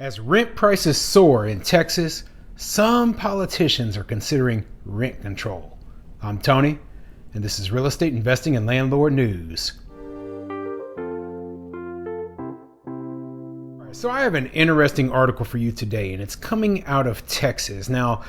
As rent prices soar in Texas, some politicians are considering rent control. I'm Tony, and this is Real Estate Investing and Landlord News. All right, so I have an interesting article for you today, and it's coming out of Texas. Now,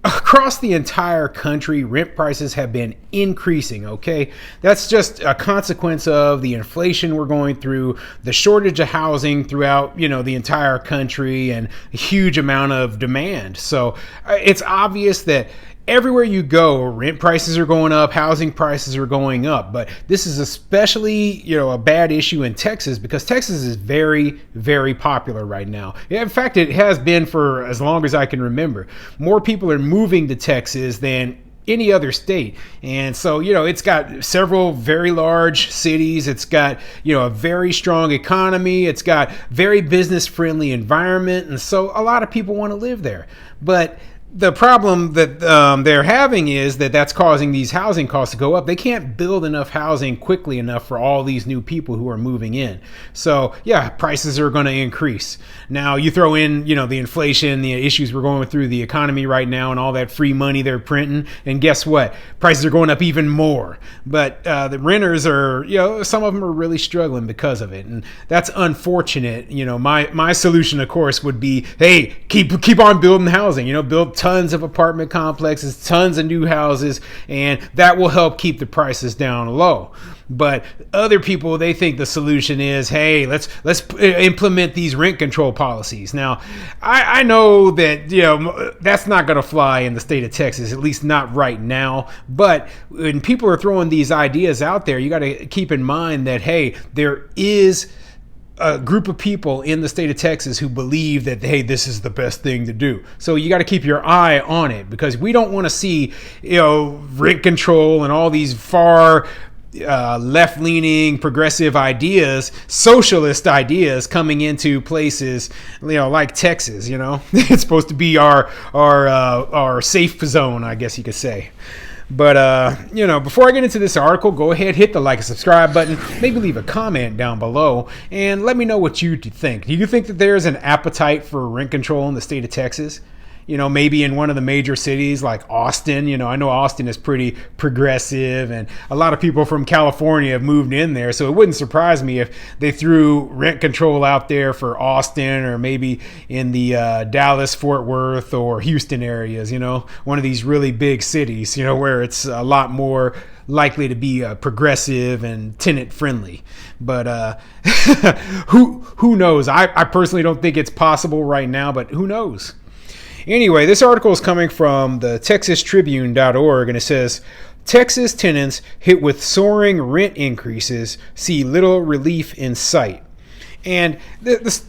across the entire country, rent prices have been increasing, okay? That's just a consequence of the inflation we're going through, the shortage of housing throughout, the entire country, and a huge amount of demand. So it's obvious that everywhere you go, rent prices are going up, housing prices are going up. But this is especially, a bad issue in Texas because Texas is very, very popular right now. In fact, it has been for as long as I can remember. More people are moving to Texas than any other state. And so, it's got several very large cities. It's got, a very strong economy. It's got very business friendly environment. And so a lot of people want to live there. But the problem that they're having is that that's causing these housing costs to go up. They can't build enough housing quickly enough for all these new people who are moving in. So yeah, prices are going to increase. Now you throw in, the inflation, the issues we're going through the economy right now and all that free money they're printing. And guess what? Prices are going up even more. But the renters are, some of them are really struggling because of it. And that's unfortunate. My solution, of course, would be, hey, keep on building housing, build tons of apartment complexes, tons of new houses, and that will help keep the prices down low. But other people, they think the solution is, hey, let's implement these rent control policies. Now, I know that that's not going to fly in the state of Texas, at least not right now. But when people are throwing these ideas out there, you got to keep in mind that, hey, there is a group of people in the state of Texas who believe that, hey, this is the best thing to do. So you got to keep your eye on it because we don't want to see, rent control and all these far left-leaning progressive ideas, socialist ideas coming into places, like Texas. It's supposed to be our safe zone, I guess you could say. But, before I get into this article, go ahead, hit the like and subscribe button, maybe leave a comment down below, and let me know what you think. Do you think that there's an appetite for rent control in the state of Texas? Maybe in one of the major cities like Austin. I know Austin is pretty progressive and a lot of people from California have moved in there. So it wouldn't surprise me if they threw rent control out there for Austin or maybe in the Dallas, Fort Worth or Houston areas, one of these really big cities, where it's a lot more likely to be progressive and tenant friendly. But who knows? I personally don't think it's possible right now, but who knows? Anyway, this article is coming from the TexasTribune.org, and it says, Texas tenants hit with soaring rent increases see little relief in sight. And the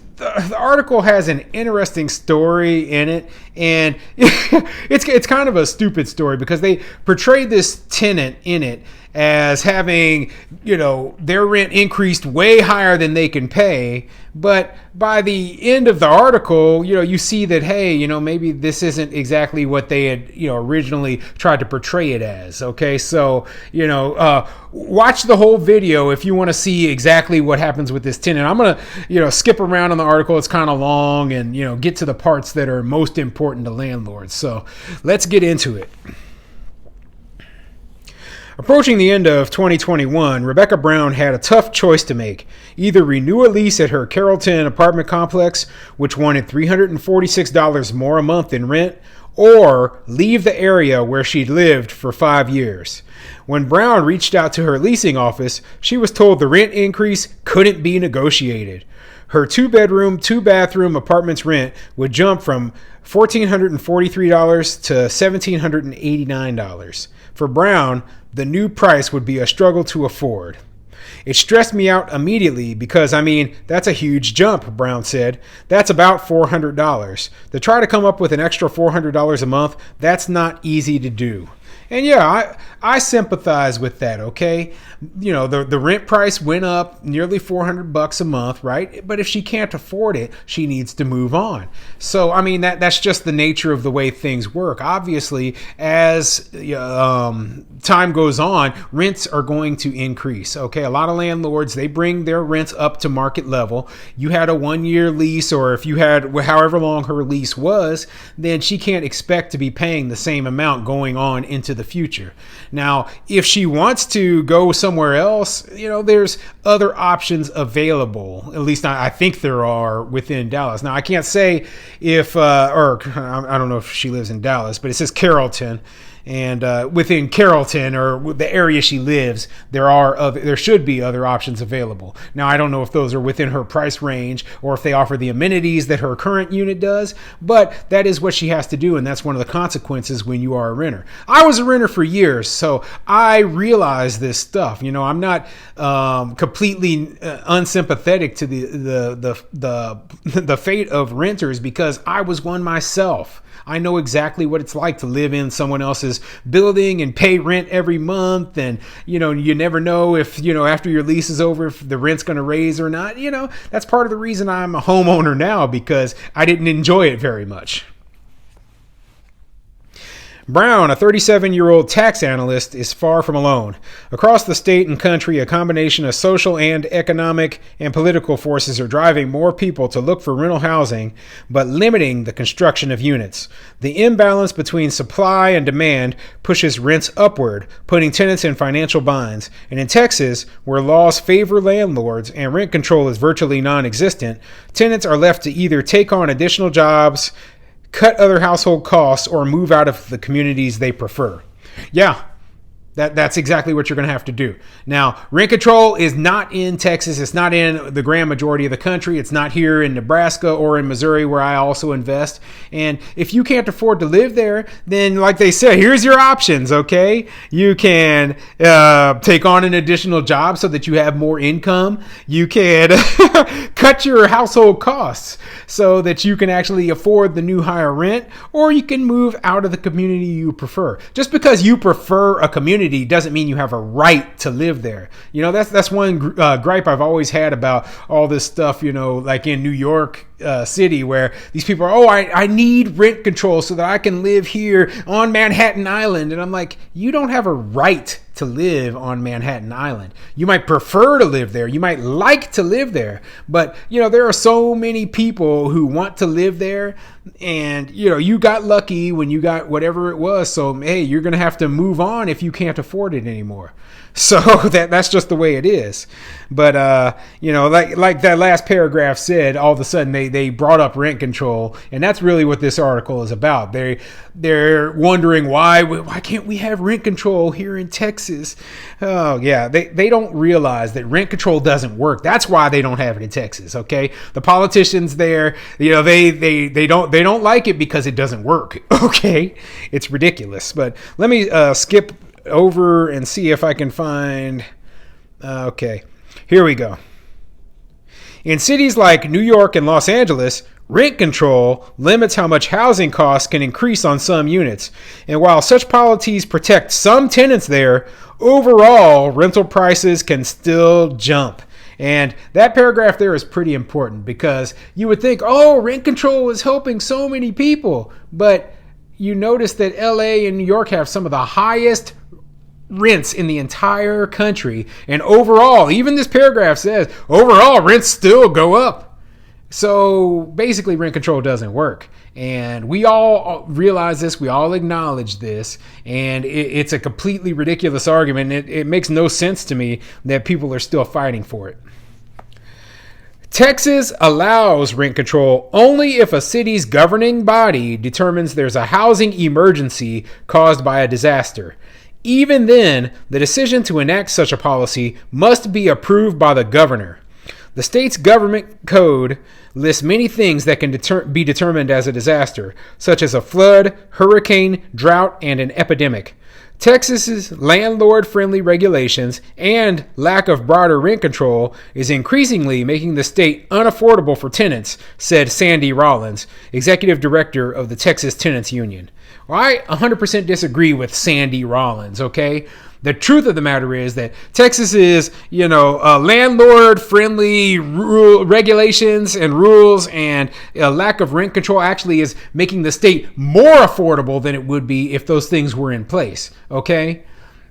article has an interesting story in it, and it's kind of a stupid story because they portrayed this tenant in it as having, their rent increased way higher than they can pay. But by the end of the article, you see that, hey, maybe this isn't exactly what they had, originally tried to portray it as. Okay, so, watch the whole video if you want to see exactly what happens with this tenant. I'm going to, skip around on the article. It's kind of long and, get to the parts that are most important to landlords. So let's get into it. Approaching the end of 2021, Rebecca Brown had a tough choice to make. Either renew a lease at her Carrollton apartment complex, which wanted $346 more a month in rent, or leave the area where she'd lived for 5 years. When Brown reached out to her leasing office, she was told the rent increase couldn't be negotiated. Her 2-bedroom, 2-bathroom apartment's rent would jump from $1,443 to $1,789. For Brown, the new price would be a struggle to afford. It stressed me out immediately because, that's a huge jump, Brown said. That's about $400. To try to come up with an extra $400 a month, that's not easy to do. And yeah, I sympathize with that, okay? You know, the rent price went up nearly $400 a month, right? But if she can't afford it, she needs to move on. So, I mean, that's just the nature of the way things work. Obviously, as time goes on, rents are going to increase, okay? A lot of landlords, they bring their rents up to market level. You had a 1-year lease, or if you had however long her lease was, then she can't expect to be paying the same amount going on into the future. Now, if she wants to go somewhere else, you know, there's other options available. At least I think there are within Dallas. Now, I can't say if, or I don't know if she lives in Dallas, but it says Carrollton. And within Carrollton or the area she lives, there should be other options available. Now, I don't know if those are within her price range or if they offer the amenities that her current unit does, but that is what she has to do, and that's one of the consequences when you are a renter. I was a renter for years, so I realize this stuff. You know, I'm not completely unsympathetic to the fate of renters because I was one myself. I know exactly what it's like to live in someone else's building and pay rent every month. And, you know, you never know if, you know, after your lease is over, if the rent's going to raise or not. You know, that's part of the reason I'm a homeowner now, because I didn't enjoy it very much. Brown, a 37-year-old tax analyst, is far from alone. Across the state and country, a combination of social and economic and political forces are driving more people to look for rental housing, but limiting the construction of units. The imbalance between supply and demand pushes rents upward, putting tenants in financial binds. And in Texas, where laws favor landlords and rent control is virtually non-existent, tenants are left to either take on additional jobs, cut other household costs, or move out of the communities they prefer. Yeah, that's exactly what you're going to have to do. Now, rent control is not in Texas. It's not in the grand majority of the country. It's not here in Nebraska or in Missouri, where I also invest. And if you can't afford to live there, then like they said, here's your options, okay? You can take on an additional job so that you have more income. You can cut your household costs so that you can actually afford the new higher rent, or you can move out of the community you prefer. Just because you prefer a community doesn't mean you have a right to live there. You know, that's one gripe I've always had about all this stuff, you know, like in New York City, where these people are, I need rent control so that I can live here on Manhattan Island. And I'm like, you don't have a right to live on Manhattan Island. You might prefer to live there. You might like to live there. But, you know, there are so many people who want to live there. And, you know, you got lucky when you got whatever it was. So, hey, you're going to have to move on if you can't afford it anymore. So that's just the way it is. But, you know, like that last paragraph said, all of a sudden they brought up rent control. And that's really what this article is about. They're wondering why can't we have rent control here in Texas? Oh, yeah. They don't realize that rent control doesn't work. That's why they don't have it in Texas. OK, the politicians there, you know, they don't like it because it doesn't work. OK, it's ridiculous. But let me skip over and see if I can find. Okay, here we go. In cities like New York and Los Angeles, rent control limits how much housing costs can increase on some units. And while such policies protect some tenants there, overall rental prices can still jump. And that paragraph there is pretty important, because you would think, rent control is helping so many people. But you notice that LA and New York have some of the highest rents in the entire country. And overall, even this paragraph says, overall rents still go up. So basically rent control doesn't work. And we all realize this. We all acknowledge this. And it's a completely ridiculous argument. It makes no sense to me that people are still fighting for it. Texas allows rent control only if a city's governing body determines there's a housing emergency caused by a disaster. Even then, the decision to enact such a policy must be approved by the governor. The state's government code lists many things that can be determined as a disaster, such as a flood, hurricane, drought, and an epidemic. Texas's landlord-friendly regulations and lack of broader rent control is increasingly making the state unaffordable for tenants, said Sandy Rollins, executive director of the Texas Tenants Union. Well, I 100% disagree with Sandy Rollins, okay? The truth of the matter is that Texas is, landlord-friendly regulations and rules, and a lack of rent control actually is making the state more affordable than it would be if those things were in place, okay?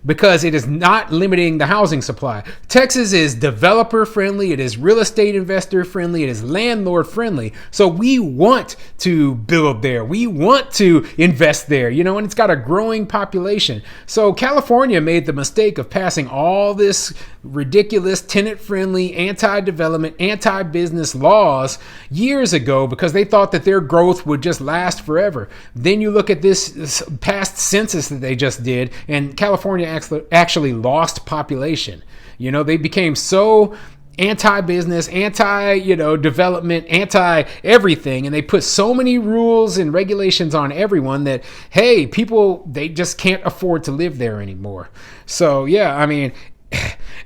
Because it is not limiting the housing supply. Texas is developer friendly, it is real estate investor friendly, it is landlord friendly. So we want to build there. We want to invest there, and it's got a growing population. So California made the mistake of passing all this ridiculous tenant friendly, anti-development, anti-business laws years ago because they thought that their growth would just last forever. Then you look at this past census that they just did, and California actually lost population. They became so anti-business, anti-development, anti-everything, and they put so many rules and regulations on everyone that, hey, people, they just can't afford to live there anymore. So, yeah, I mean,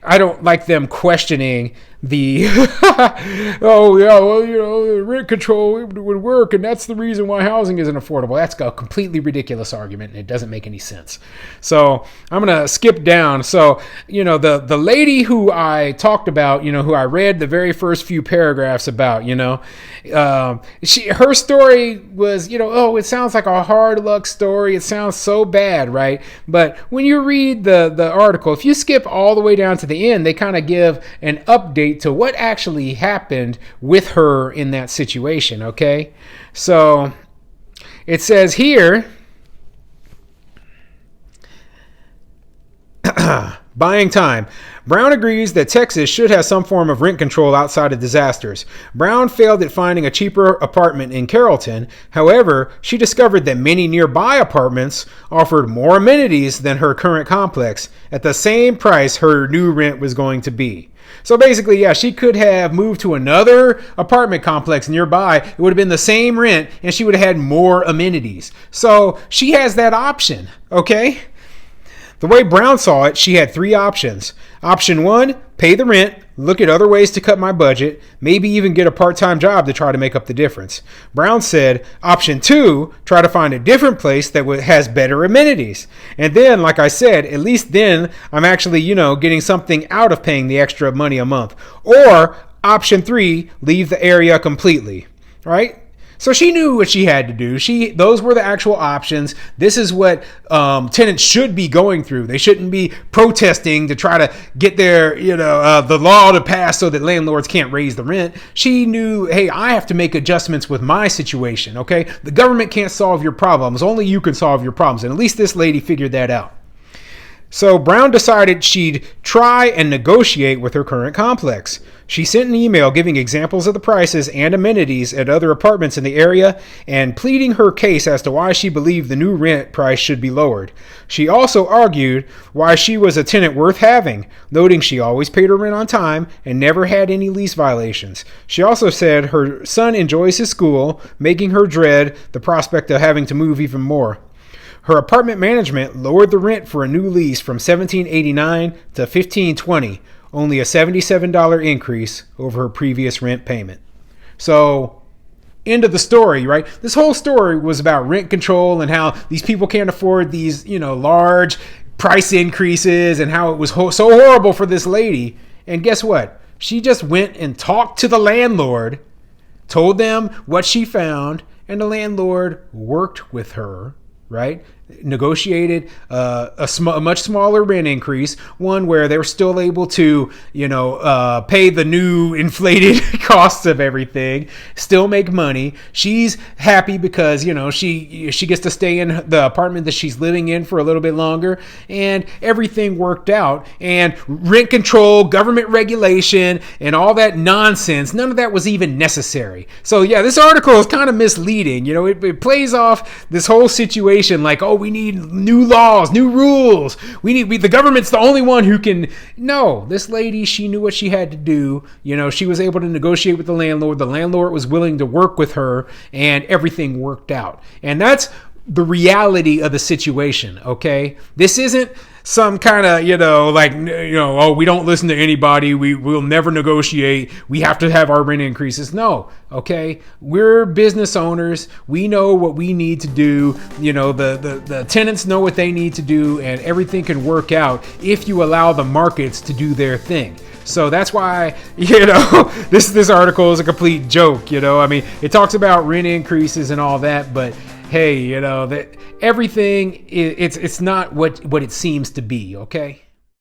I don't like them questioning the rent control would work, and that's the reason why housing isn't affordable. That's a completely ridiculous argument, and it doesn't make any sense. So I'm going to skip down. So, the lady who I talked about, who I read the very first few paragraphs about, her story was, it sounds like a hard luck story. It sounds so bad, right? But when you read the article, if you skip all the way down to the end, they kind of give an update to what actually happened with her in that situation, okay? So it says here, buying time. Brown agrees that Texas should have some form of rent control outside of disasters. Brown failed at finding a cheaper apartment in Carrollton. However, she discovered that many nearby apartments offered more amenities than her current complex at the same price her new rent was going to be. So basically, yeah, she could have moved to another apartment complex nearby. It would have been the same rent, and she would have had more amenities. So she has that option, okay? The way Brown saw it, she had three options. Option one, pay the rent, look at other ways to cut my budget, maybe even get a part-time job to try to make up the difference. Brown said, option two, try to find a different place that has better amenities. And then, like I said, at least then I'm actually, getting something out of paying the extra money a month. Or option three, leave the area completely, right? So she knew what she had to do. Those were the actual options. This is what tenants should be going through. They shouldn't be protesting to try to get their, the law to pass so that landlords can't raise the rent. She knew, hey, I have to make adjustments with my situation, okay? The government can't solve your problems. Only you can solve your problems. And at least this lady figured that out. So Brown decided she'd try and negotiate with her current complex. She sent an email giving examples of the prices and amenities at other apartments in the area and pleading her case as to why she believed the new rent price should be lowered. She also argued why she was a tenant worth having, noting she always paid her rent on time and never had any lease violations. She also said her son enjoys his school, making her dread the prospect of having to move even more. Her apartment management lowered the rent for a new lease from $1,789 to $1,520, only a $77 increase over her previous rent payment. So, end of the story, right? This whole story was about rent control and how these people can't afford these, large price increases and how it was so horrible for this lady. And guess what? She just went and talked to the landlord, told them what she found, and the landlord worked with her, right? Negotiated a much smaller rent increase, one where they were still able to, pay the new inflated costs of everything, still make money. She's happy because, she gets to stay in the apartment that she's living in for a little bit longer, and everything worked out. And rent control, government regulation, and all that nonsense, none of that was even necessary. So yeah, this article is kind of misleading. It plays off this whole situation like, oh, we need new laws, new rules. The government's the only one who can. No, this lady, she knew what she had to do. She was able to negotiate with the landlord. The landlord was willing to work with her, and everything worked out. And that's the reality of the situation. Okay, this isn't some kind of, oh, we don't listen to anybody, we'll never negotiate, we have to have our rent increases. No. Okay, we're business owners, we know what we need to do, the tenants know what they need to do, and everything can work out if you allow the markets to do their thing. So that's why, this article is a complete joke. I mean, it talks about rent increases and all that, but hey, that everything, it's not what it seems to be. Okay.